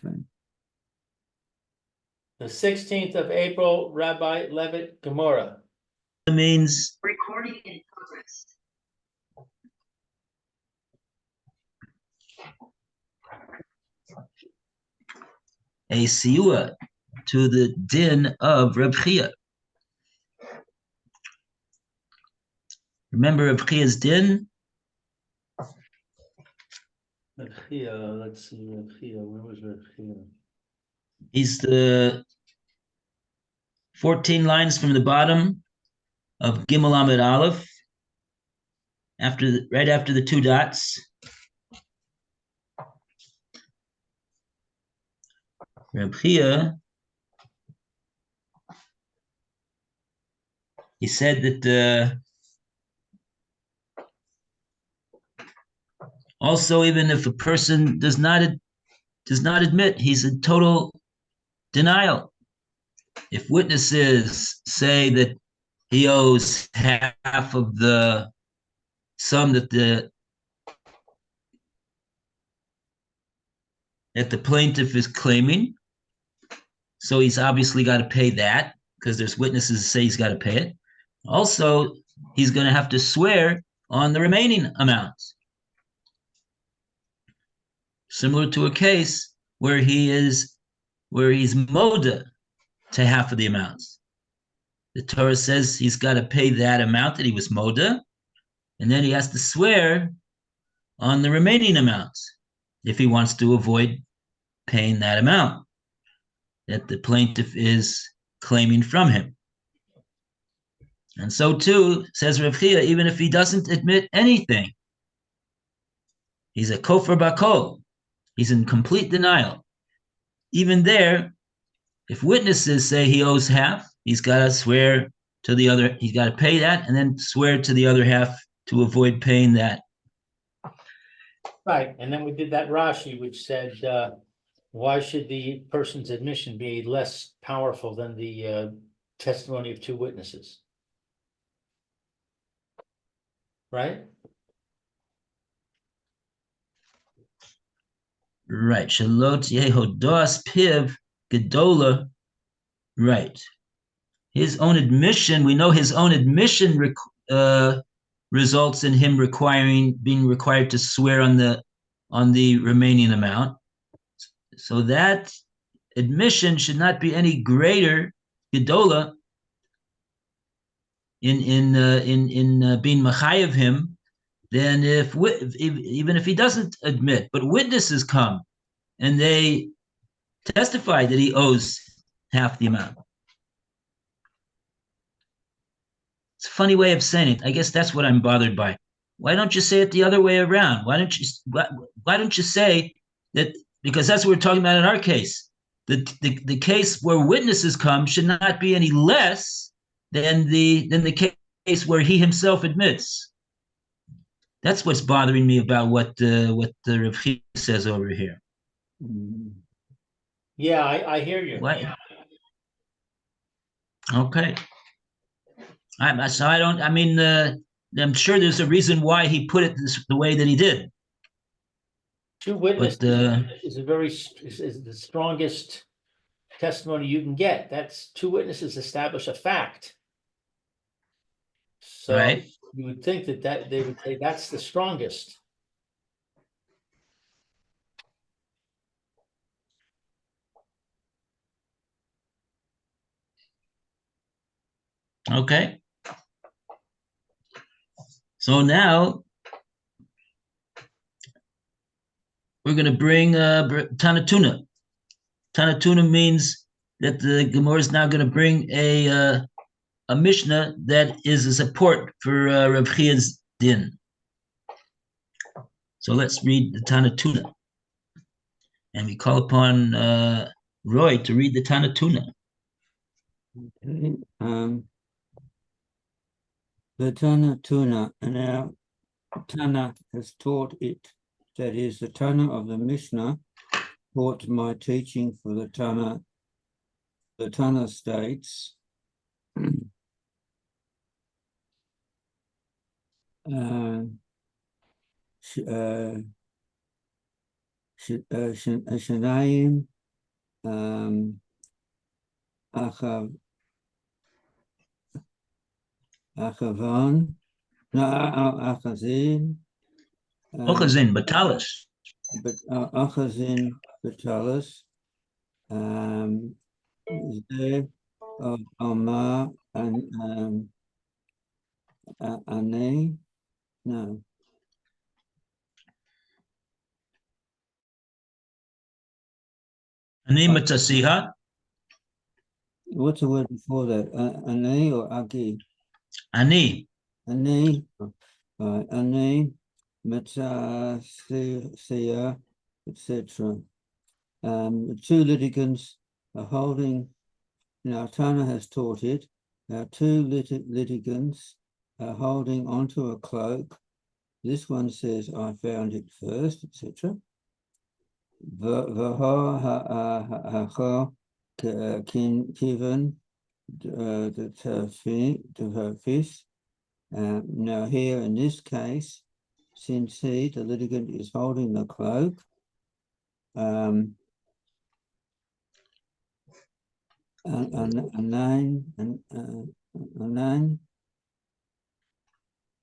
The 16th of April, Rabbi Levitt, Gemora. Means recording in progress. a siua to the din of Reb Chia. Remember Reb Chia's din? Reb Chia, let's see, Reb Chia, where was Reb Chia? He's the 14 lines from the bottom of Gimel Amid Aleph, right after the two dots. Reb Chia, he said that also, even if a person does not admit, he's in total denial. If witnesses say that he owes half of the sum that the plaintiff is claiming, so he's obviously got to pay that because there's witnesses that say he's got to pay it. Also, he's going to have to swear on the remaining amounts. Similar to a case where he's moda to half of the amounts. The Torah says he's got to pay that amount that he was moda, and then he has to swear on the remaining amounts if he wants to avoid paying that amount that the plaintiff is claiming from him. And so too, says Rav Chia, even if he doesn't admit anything, he's a kofar bakol. He's in complete denial. Even there, if witnesses say he owes half, he's got to swear to the other, he's got to pay that and then swear to the other half to avoid paying that. Right, and then we did that Rashi, which said, why should the person's admission be less powerful than the testimony of two witnesses? Right? Right. Shalot Yehodas Piv Gedola. Right. His own admission, we know his own admission results in him being required to swear on the remaining amount. So that admission should not be any greater Gedola in being machayev him than even if he doesn't admit, but witnesses come and they testify that he owes half the amount. It's a funny way of saying it. I guess that's what I'm bothered by. Why don't you say it the other way around? Why don't you say that, because that's what we're talking about in our case. The case where witnesses come should not be any less than the case where he himself admits. That's what's bothering me about what the Rav Chia says over here. Yeah, I hear you. What? Okay. I'm sure there's a reason why he put it the way that he did. Two witnesses is the strongest testimony you can get. That's two witnesses establish a fact. So right. You would think that they would say that's the strongest. Okay. So now we're going to bring Tanatuna. Tanatuna means that the Gemora is now going to bring a Mishnah that is a support for Rav Chia's din. So let's read the Tanatuna. And we call upon Roy to read the Tanatuna. Okay. The Tanatuna, and our Tana has taught it. That is, the Tana of the Mishnah taught my teaching for the Tana. The Tana states, Shanayim Achavan, no, Achazin. Ochazin, Batalis. But Achazin Batalis, Ze Omar and Ane, no. Ani Matzasiha. What's the word before that? Ane or Agi? Ani. Ane, Ane, Metzia, etc. The two litigants are holding, Tana has taught it, two litigants are holding onto a cloak. This one says, I found it first, etc. Kivan to her fist. Now here in this case, since the litigant is holding the cloak, Anain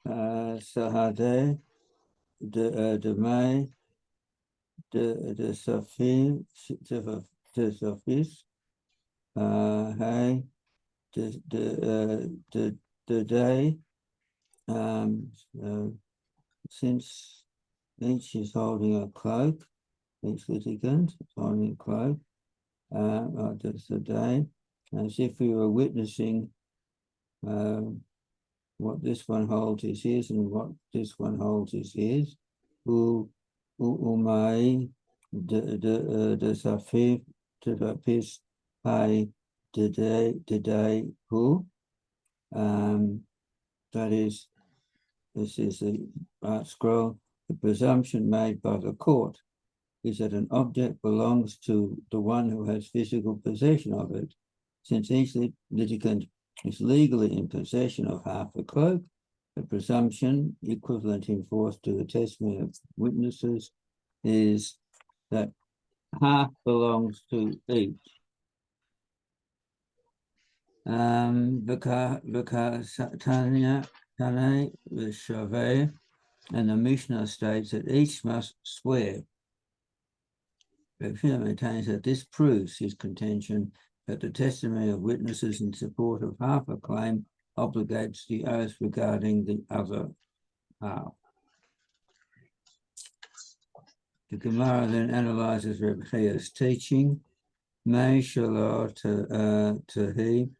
Sahade de May de Sophie de Sophis hey the day since each is holding a cloak, each litigant is holding a cloak, that's the day, as if we were witnessing what this one holds is his and what this one holds is his. Umai de Safif to the piece I today who that is, this is the art scroll. The presumption made by the court is that an object belongs to the one who has physical possession of it. Since each litigant is legally in possession of half the cloak, the presumption, equivalent in force to the testimony of witnesses, is that half belongs to each. Tanya Tane Vishaveh, and the Mishnah states that each must swear. Rabbi maintains that this proves his contention that the testimony of witnesses in support of half a claim obligates the oath regarding the other half. The Gemara then analyzes Rabbi Chia's teaching. May Shalor to he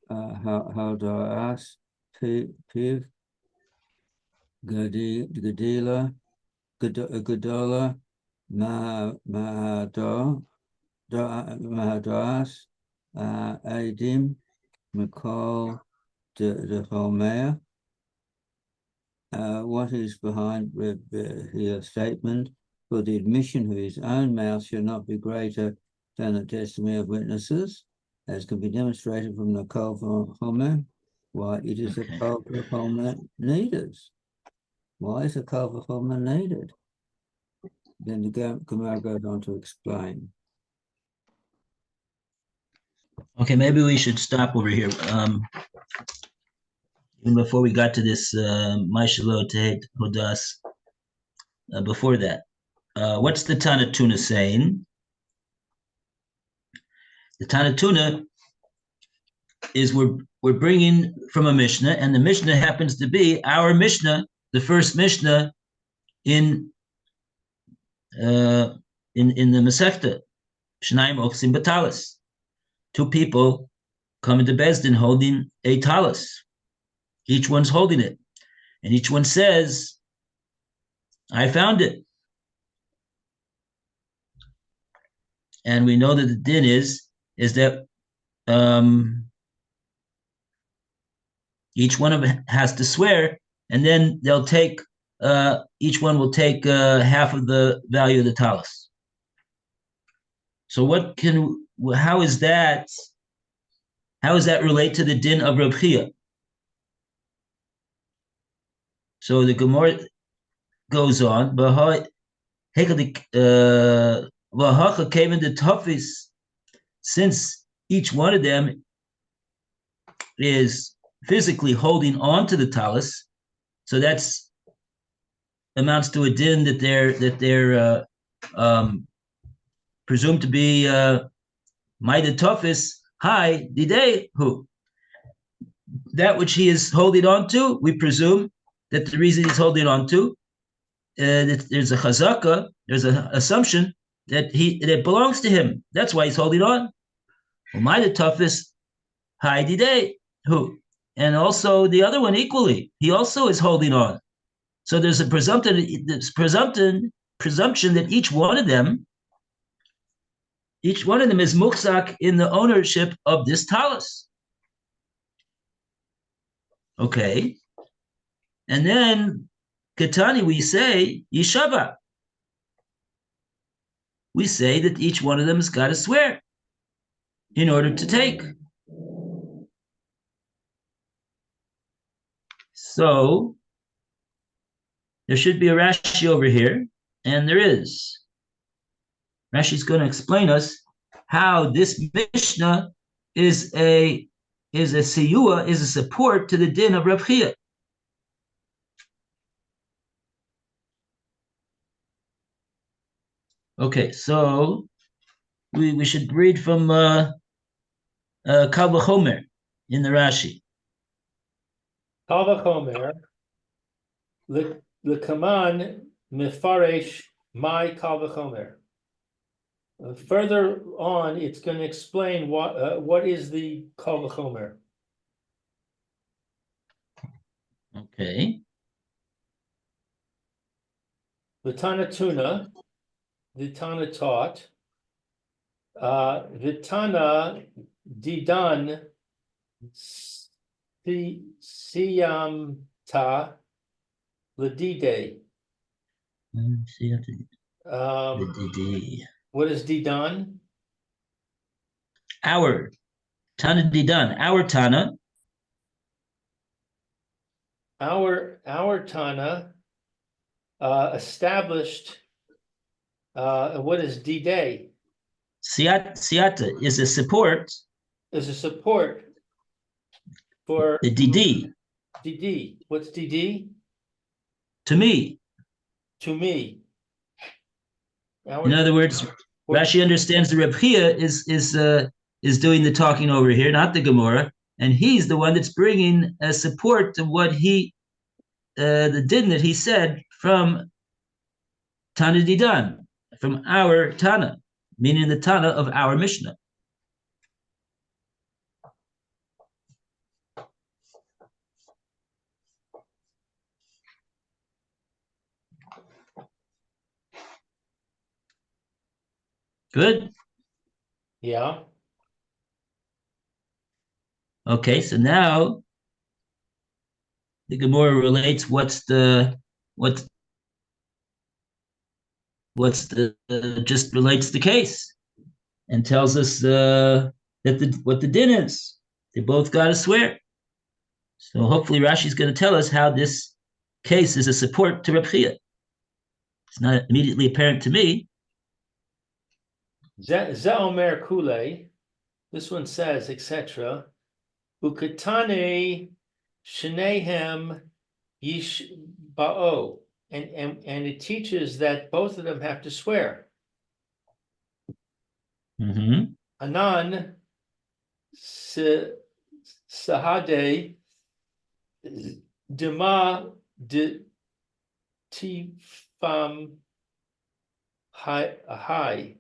how do I ask? Piv Gadila Gadola Mahadas Adim Mikol de Holmeer. What is behind his statement? For the admission of his own mouth shall not be greater than the testimony of witnesses, as can be demonstrated from the Kol Homer. Why it is a Kol Homer needed. Why is a Kol Homer needed? Then the Gemara goes on to explain. Okay, maybe we should stop over here. Even before we got to this Maishalo Tehet Hodas, before that, what's the Tana Tuna saying? The Tana Tuna is we're bringing from a Mishnah, and the Mishnah happens to be our Mishnah, the first Mishnah in the Masechta, Shnaim Ochsim Batalis. Two people come into Beis Din holding a talis. Each one's holding it, and each one says, "I found it." And we know that the din is that each one of them has to swear, and then they'll take each one will take half of the value of the talis. So how is that relate to the din of Reb Chia? So the Gemara goes on, Vahacha came into Tufis, since each one of them is physically holding on to the talus, so that's amounts to a din that they're presumed to be Maida Tufis, hi, Didei, who that which he is holding on to, we presume that the reason he's holding on to, that there's a chazaka, there's an assumption that it belongs to him. That's why he's holding on. Maida Tufis, hi, Didei, who, and also the other one equally, he also is holding on. So there's a presumption that each one of them is mukzak in the ownership of this talus. Okay. And then Ketani, we say Yishava. We say that each one of them has got to swear in order to take. So there should be a Rashi over here, and there is. Rashi's going to explain us how this Mishnah is a siyua, is a support to the din of Rav Chia. Okay, so we should read from Kal V'chomer in the Rashi. Kal v'chomer, l'kaman mefaresh my kal v'chomer. Further on, it's going to explain what is the kal v'chomer. Okay. The Tana Tuna, the Tana taught, the Tana didan siyamta ledide. What is didan? Our Tana didan, our Tana. Our Tana established. What is D-Day? Siata is a support. Is a support for the DD. DD. What's DD? To me. To me. In other words, Rashi understands the Reb Chia is doing the talking over here, not the Gemora, and he's the one that's bringing a support to what he, the din that he said from Tana Didan, from our Tana, meaning the Tana of our Mishnah. Good? Yeah. Okay, so now the Gemara relates what's the just relates the case and tells us that what the din is. They both got to swear. So hopefully Rashi's going to tell us how this case is a support to Reb Chia. It's not immediately apparent to me. Zeomer Kule, this one says, etc. Ukatane Shnehem Yish Ba'o. And it teaches that both of them have to swear. Mm-hmm. Anan Sahade Dema de Tifam Hai.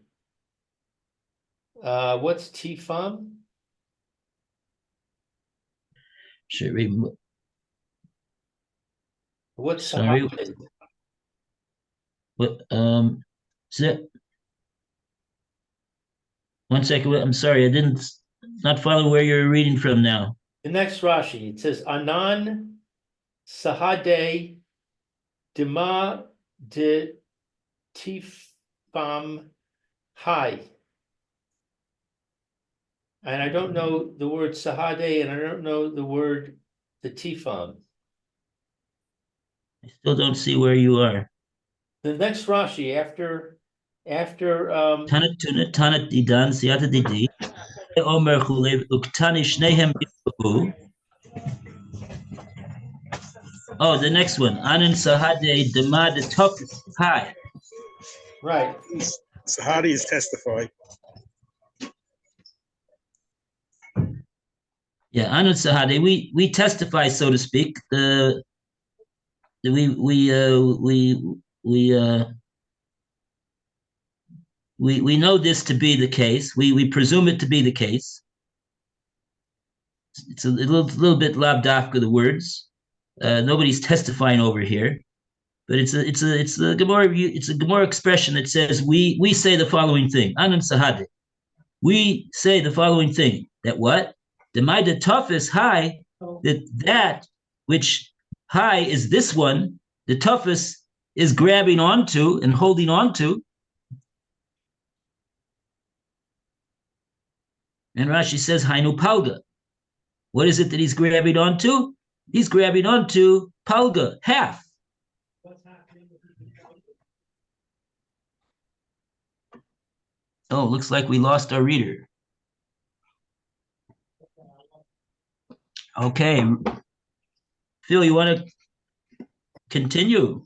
What's Tifam? Should we? What's sorry? Sahade? What? So, one second. I'm sorry. I didn't not follow where you're reading from now. The next Rashi, it says Anan Sahade Dema de Tifam Hai. And I don't know the word Sahade, and I don't know the word the Tifam. I still don't see where you are. The next Rashi after Tana tuna tana didan siyata didi. Omer chule uktani shnehem bifu. Oh, the next one. Anan sahade demad tofis. Hi. right, So how do you testify? Yeah, Anan sahade. We testify, so to speak. We know this to be the case. We presume it to be the case. It's a little bit labdafka the words. Nobody's testifying over here, but it's a Gemora expression that says we say the following thing. Anan sahade. We say the following thing, that what? The Maida toughest high, that which high is this one, the toughest is grabbing onto and holding onto. And Rashi says, Hainu Palga. What is it that he's grabbing onto? He's grabbing onto Palga, half. Oh, looks like we lost our reader. Okay. Phil, you want to continue?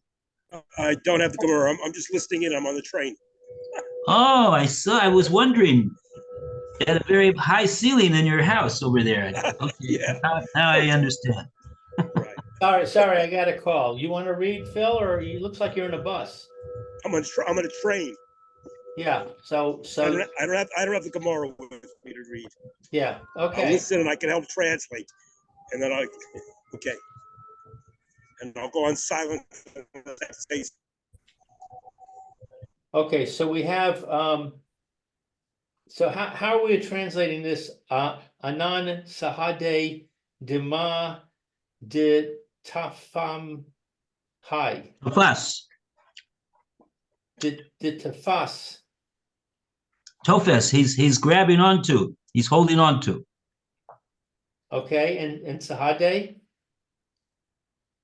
I don't have the Gemara. I'm just listening in. I'm on the train. Oh, I saw. I was wondering. You had a very high ceiling in your house over there. Okay. Yeah. Now I understand. Right. sorry, I got a call. You want to read, Phil, or you looks like you're in a bus? I'm on a train. Yeah, so I don't have the Gemara with me to read. yeah, I'll okay, listen and I can help translate. And then okay. And I'll go on silent. okay, so we have so how are we translating this? Anan sahade dema de tafam hai Tofas. de tafas. Tofes. He's grabbing onto. He's holding onto. Okay, and sahade?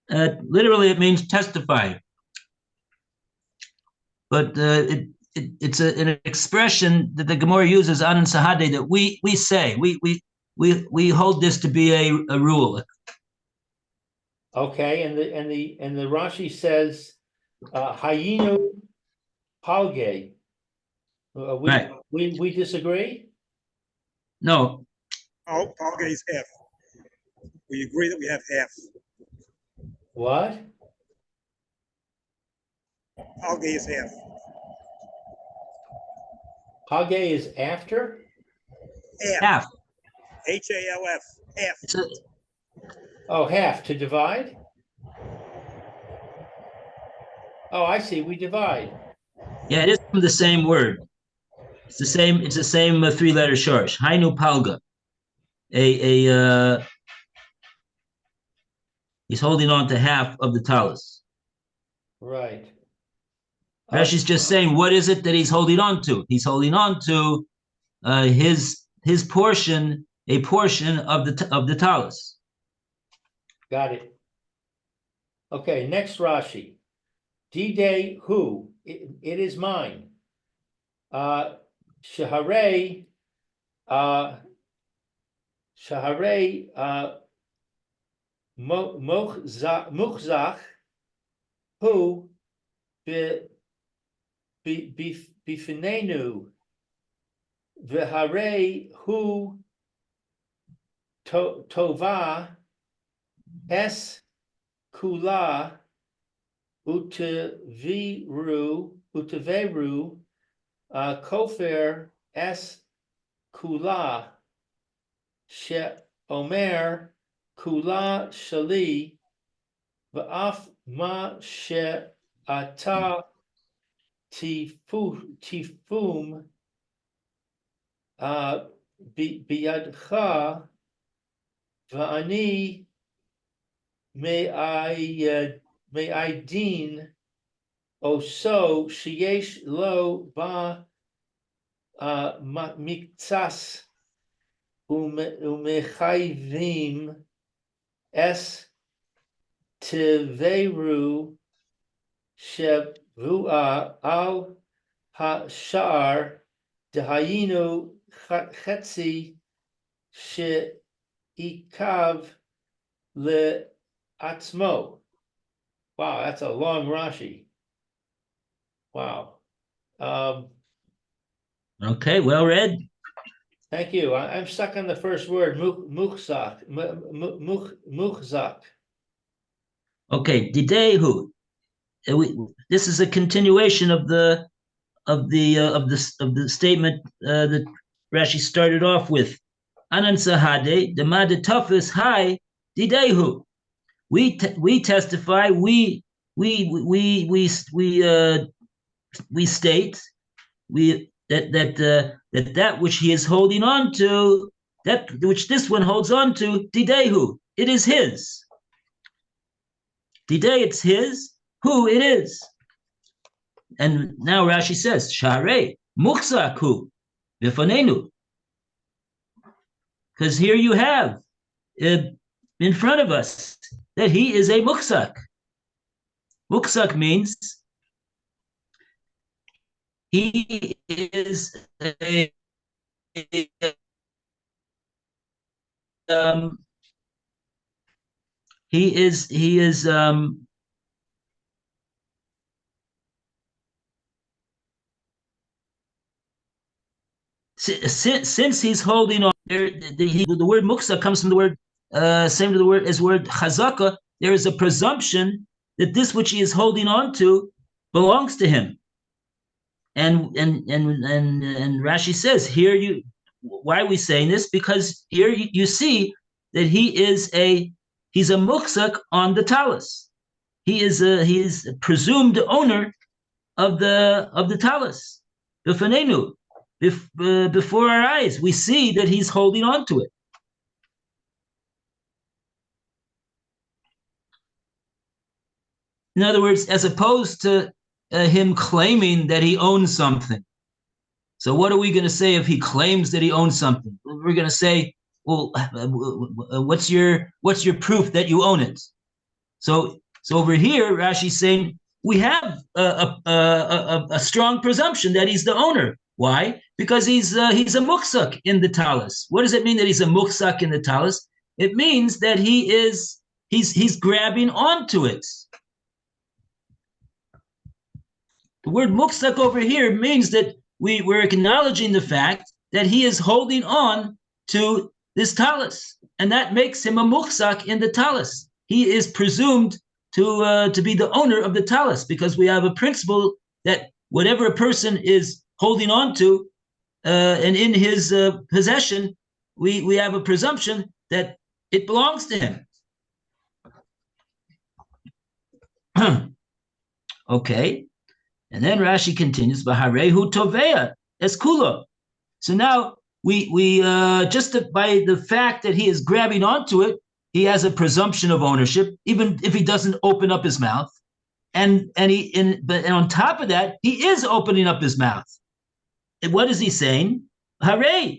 Literally, it means testify. But it's an expression that the Gemara uses, Anan Sahade, that we say. We hold this to be a rule. Okay, and the Rashi says hayinu palge. Right. We disagree? No, Palga is half. We agree that we have half. What? Palga is half. Hage is after? half. HALF. Half. It's a, Oh, half to divide? Oh, I see. We divide. yeah, it is from the same word. It's the same. It's the same three-letter shorsh. Hainu palga. He's holding on to half of the talus. Right. Rashi's just saying, what is it that he's holding on to? He's holding on to his portion, a portion of the talus. Got it. Okay, next Rashi. D-Day who? It is mine. Shaharei Muchzach who Bifinenu V'harei hu tova es kula uteveru kofer es kula she omer kula shali v'af ma she ata tifum biyadcha v'ani me'aydin oso sheyesh lo ba miktsas umechayvim es teveru Vua al hashar dehayinu chetzi she'ikav le'atzmo. Wow, that's a long Rashi. Wow. Okay, well read. Thank you. I'm stuck on the first word, muchzak. Muchzak. Okay, didehu. This is a continuation of the statement that Rashi started off with. Anan sahade demade tafis hai didehu. We testify. We state that which he is holding on to, that which this one holds on to, didehu, it is his. Didei, it's his. Who it is. And now Rashi says, Share, muchzaku, vifanenu. Because here you have in front of us that he is a muchzak. Muchzak means he is since he's holding on, the word muksa comes from the word same to the word as word chazaka. There is a presumption that this which he is holding on to belongs to him. And Rashi says here, why are we saying this? Because here you see that he's a muksak on the talus. He is a presumed owner of the talus. Before our eyes, we see that he's holding on to it. In other words, as opposed to him claiming that he owns something. So what are we going to say if he claims that he owns something? We're going to say, well, what's your proof that you own it? So over here, Rashi's saying we have a strong presumption that he's the owner. Why? Because he's a muksak in the talus. What does it mean that he's a muksak in the talus? It means that he's grabbing onto it. The word muksak over here means that we're acknowledging the fact that he is holding on to this talus, and that makes him a muksak in the talus. He is presumed to be the owner of the talus, because we have a principle that whatever a person is holding on to and in his possession, we have a presumption that it belongs to him. Okay. And then Rashi continues, "V'harehu tovea es kulo." So now we just by the fact that he is grabbing onto it, he has a presumption of ownership, even if he doesn't open up his mouth. And on top of that, he is opening up his mouth. And what is he saying? Hare,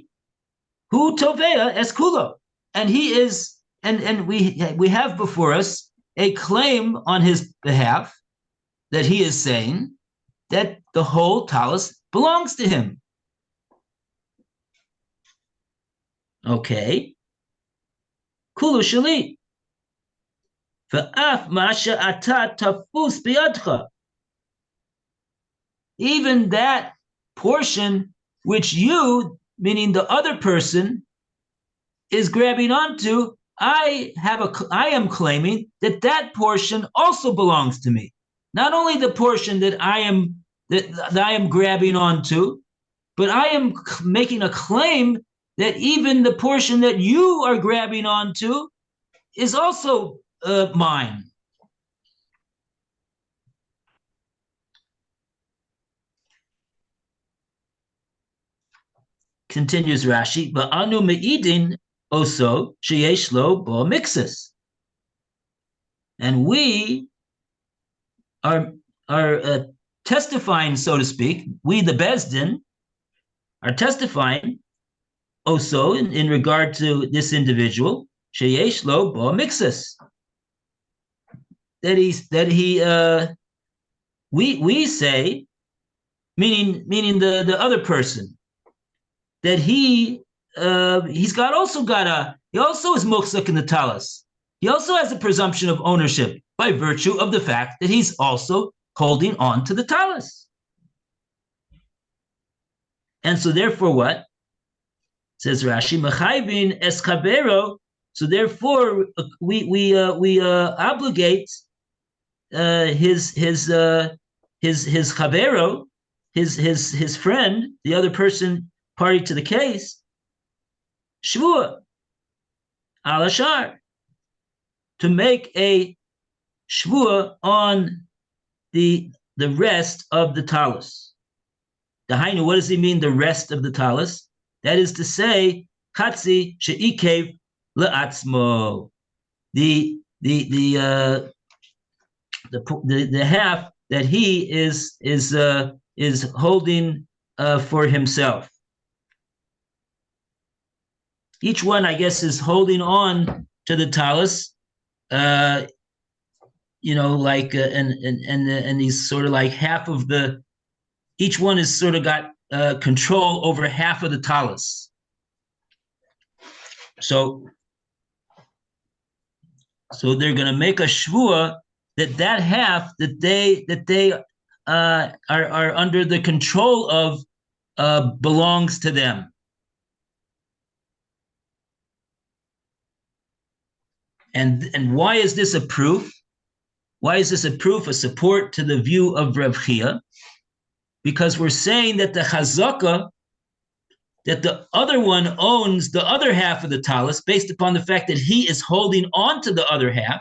hu tovea es kulo. And he is, and we have before us a claim on his behalf that he is saying that the whole talus belongs to him. Okay. Kulu shali. Va'af ma'asha ata tafus biyadcha. Even that portion which you, meaning the other person, is grabbing onto, I am claiming that portion also belongs to me. Not only the portion that I am grabbing onto, but I am making a claim that even the portion that you are grabbing onto is also mine. Continues Rashi, but anu meidin also sheyesh lo bo mixus. And we are testifying, so to speak, we the Bezdin are testifying also in regard to this individual, sheyesh lo bo mixus, that he we say, meaning the other person, that he also is muksuk in the talis. He also has a presumption of ownership by virtue of the fact that he's also holding on to the talis. And so therefore what? Says Rashi, Mechayvin es chavero. So therefore we obligate his chavero, his friend, the other person party to the case, shvua al ashar, to make a shvua on the rest of the talus. Dahainu, what does he mean, the rest of the talus? That is to say, chatzi she'ikev le'atzmo, the half that he is holding for himself. Each one, I guess, is holding on to the talus, and he's sort of like half of the. Each one has sort of got control over half of the talus. So they're going to make a shvua that half that they are under the control of belongs to them. And why is this a proof? Why is this a proof, a support to the view of Rav Chia? Because we're saying that the chazaka, that the other one owns the other half of the talus based upon the fact that he is holding on to the other half.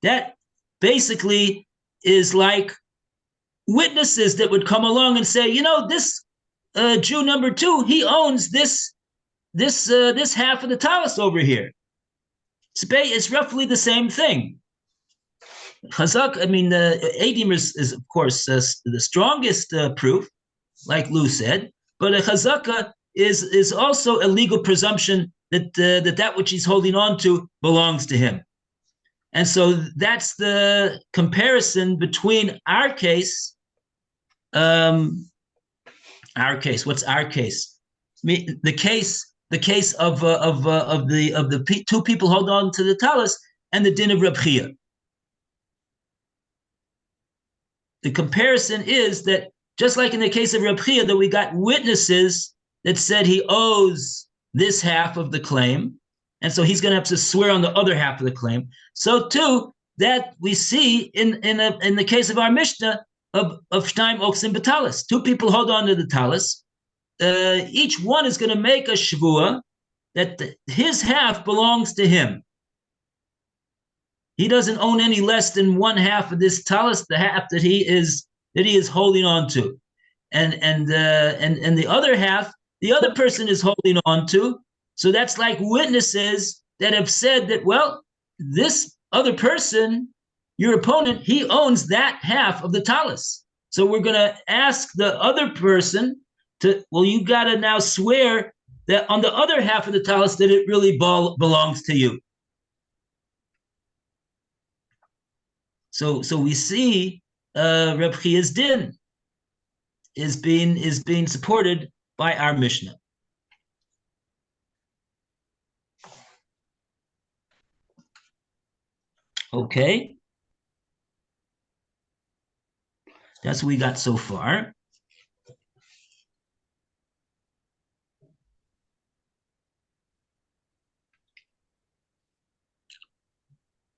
That basically is like witnesses that would come along and say, this Jew number 2, he owns this half of the talus over here. It's roughly the same thing. Chazak, Eidim is of course the strongest proof, like Lou said, but a chazaka is also a legal presumption that which he's holding on to belongs to him. And so that's the comparison between our case. What's our case? The case of the two people holding on to the talus and the din of Reb Chia. The comparison is that just like in the case of Reb Chia, that we got witnesses that said he owes this half of the claim, and so he's going to have to swear on the other half of the claim. So too, that we see in the case of our Mishnah of Shnaim Oksim B'Talis. 2 people hold on to the talus. Each one is going to make a shvua that his half belongs to him. He doesn't own any less than one half of this talus, the half that he is holding on to, and the other half, the other person is holding on to. So that's like witnesses that have said that, well, this other person, your opponent, he owns that half of the talus. So we're going to ask the other person you got to now swear that on the other half of the talus that it really belongs to you. So we see Reb Chia's din is being supported by our Mishnah. Okay, that's what we got so far.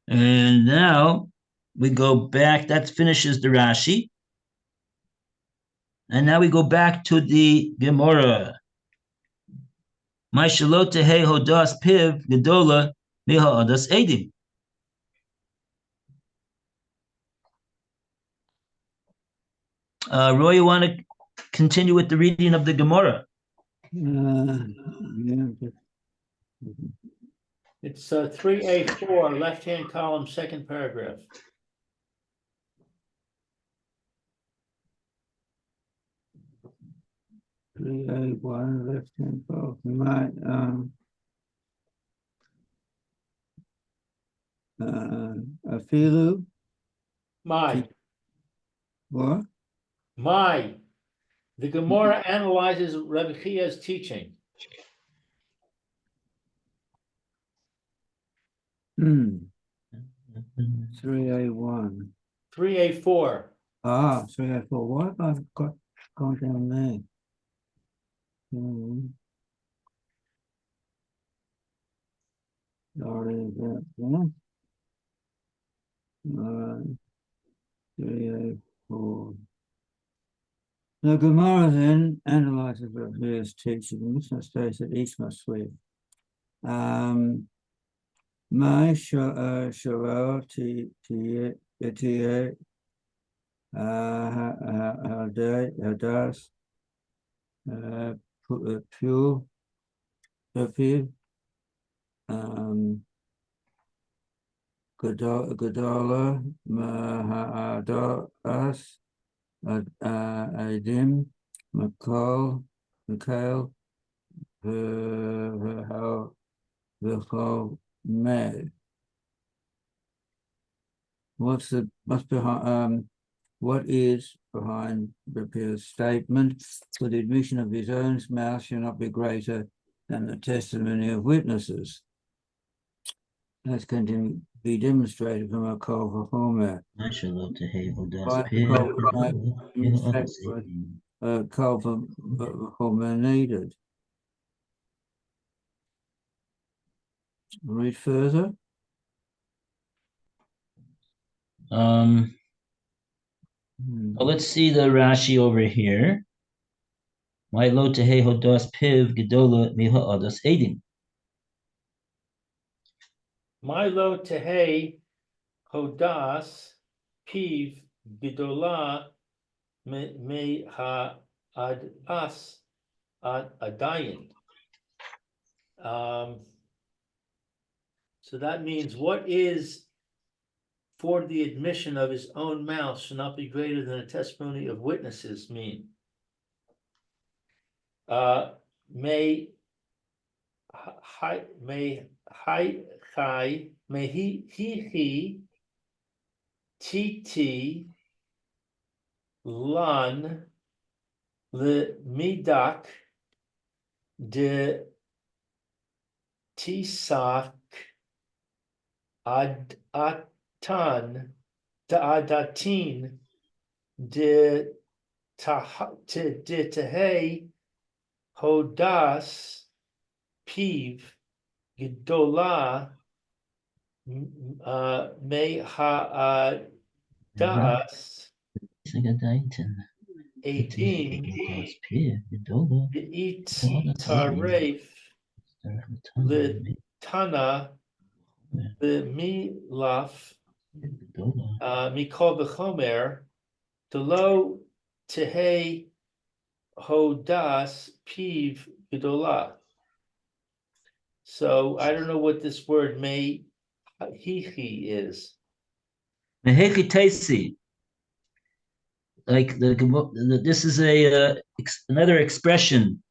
And now we go back. That finishes the Rashi. And now we go back to the Gemora. My shalot tehei hodas piv gedola miha odas edim. Roy, you want to continue with the reading of the Gemora? Yeah. It's 3A4, left-hand column, second paragraph. One left hand both. My afilu My. What? The Gemora analyzes Rabbi Chia's teaching. 3A1. 3A4. 3A4. What have I got gone down there? Sorry about that. 3A4. The Gemara then analyzes Rabbi's teaching. The Mishnah states that each must swear. My Sharel Tia Hadas Pure Gadala Mahadas Adim Mikhail V'chol Med. What's behind? What is behind Rabbi's statement? For the admission of his own mouth shall not be greater than the testimony of witnesses. That's going to be demonstrated from a call for format. Call for format needed. Read further. Well, let's see the Rashi over here. My lo tehe hodas piv gedola miha odas edim. Milo tehe hodas piv bidola me ha ad as ad adayin. So that means what is for the admission of his own mouth shall not be greater than a testimony of witnesses mean. May he titi lan le midak de tisak atan adatin de tehe hodas piv gedola me ha'adas edim it taref litana the milaf mikol v'chomer lo tehe hodas piv gedola. So I don't know what this word may hihi is. Mehekitesi. Like this is another expression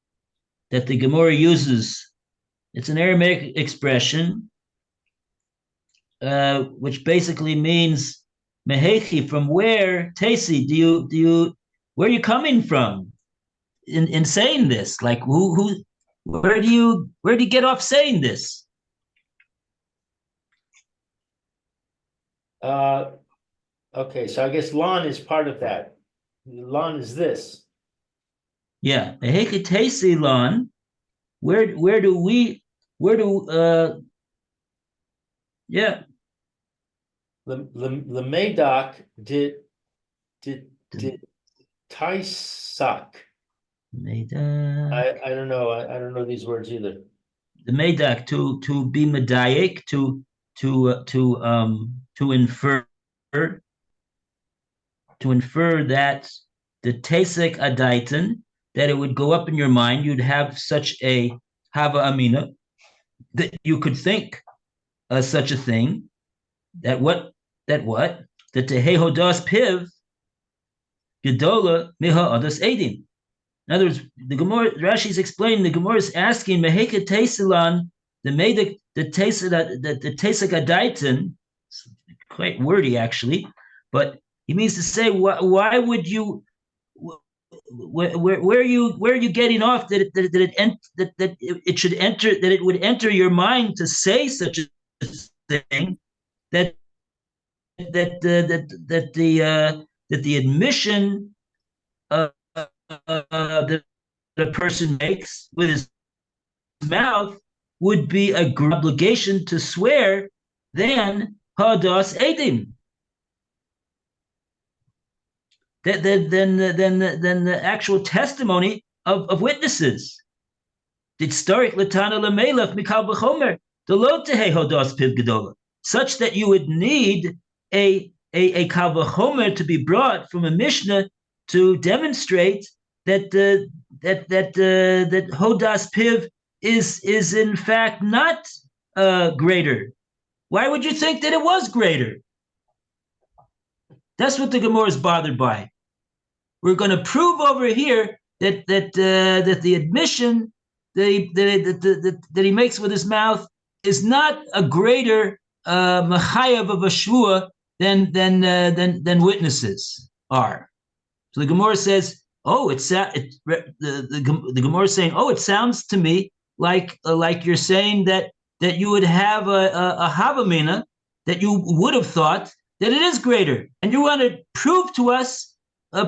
that the Gemora uses. It's an Aramaic expression, which basically means mehechi. From where, Tesi? Where are you coming from in saying this? Like where do you get off saying this? Okay, so I guess lon is part of that. Lon is this. Yeah, mehekitesi lon. Where do yeah. The Medak did Taisak. I don't know. I don't know these words either. The Medak to be medayik, to infer that the Tesek Adaitan, that it would go up in your mind, you'd have such a Hava Amina, that you could think such a thing, that the Tehehodas Piv Gedola Miha Odas Edim. In other words, the Gemara, Rashi is explaining, the Gemara is asking, Meheka Tesilan, the Tesek Adaitan, quite wordy actually, but He means to say, why would you? Where are you getting off that it should enter, that it would enter your mind to say such a thing, that the admission that a person makes with his mouth would be a greater obligation to swear than hadas edim, than the actual testimony of witnesses. Such that you would need a kal v'chomer to be brought from a Mishnah to demonstrate that hodas piv is in fact not greater. Why would you think that it was greater? That's what the Gemora is bothered by. We're going to prove over here that the admission that he makes with his mouth is not a greater machayav of a shvua than witnesses are. So the Gemara says, the Gemara is saying, it sounds to me like you're saying that you would have a havamina, that you would have thought that it is greater, and you want to prove to us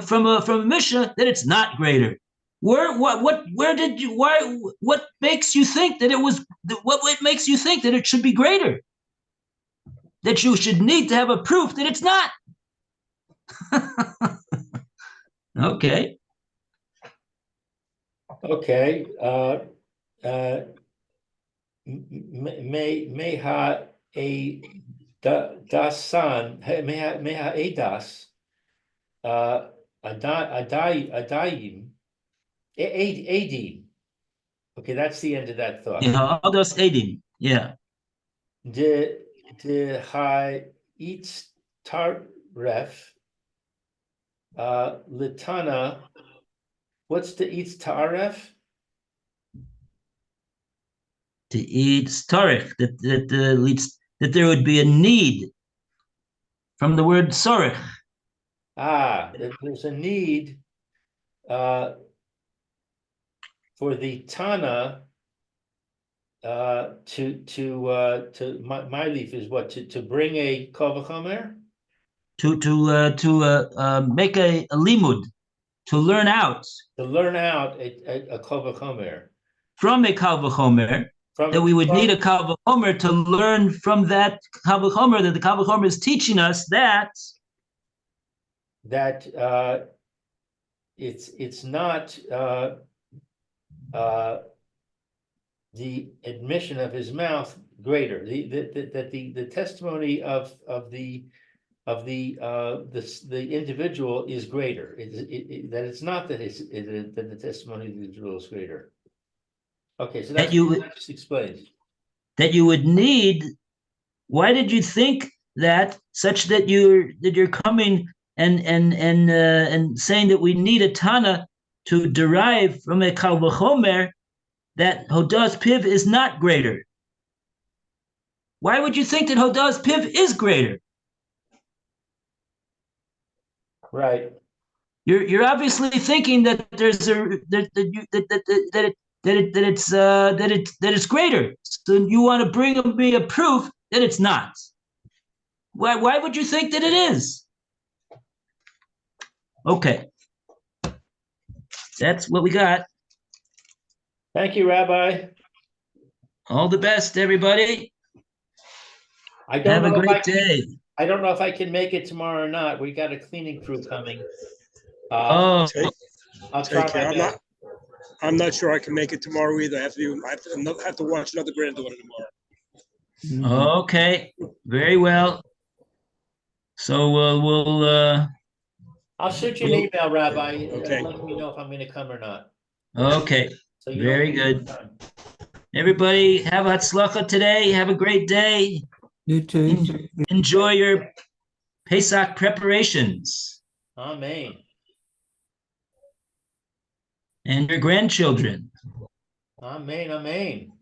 from a Mishnah that it's not greater. What makes you think that it was? What makes you think that it should be greater? That you should need to have a proof that it's not. Okay. Okay. Meha a dasan meha edas adayim edim. Okay, that's the end of that thought. Yeah, hadas edim. Yeah. De ha'itz taref litana. What's the itz taref? To eat starich, that there would be a need from the word sorich. That there's a need for the Tana to my leaf is what, to bring a kol v'chomer? To make a limud, to learn out. To learn out a kol v'chomer. From a kal v'chomer, that we would need a kal v'chomer to learn from that kal v'chomer, that the kal v'chomer is teaching us that it's not the admission of his mouth greater, the testimony of the individual is greater. That it's not that the testimony of the individual is greater. Okay, so that's what that just explains. That you would need. Why did you think that, such that you're coming and saying that we need a Tana to derive from a kal v'chomer that hodas piv is not greater? Why would you think that hodas piv is greater? Right. You're obviously thinking that there's that it's greater. So you want to bring me a proof that it's not. Why would you think that it is? Okay. That's what we got. Thank you, Rabbi. All the best, everybody. I don't Have know a great day. I don't know if I can make it tomorrow or not. We got a cleaning crew coming. Oh, I'll try Take care. my best. I'm not sure I can make it tomorrow either. I have to watch another granddaughter tomorrow. Okay. Very well. So we'll. I'll shoot you an email, Rabbi. Okay. Let me know if I'm going to come or not. Okay. So you Very don't waste good. time. Everybody, have a hatzlacha today. Have a great day. You too. Enjoy your Pesach preparations Amen. and your grandchildren. Amen. Amen.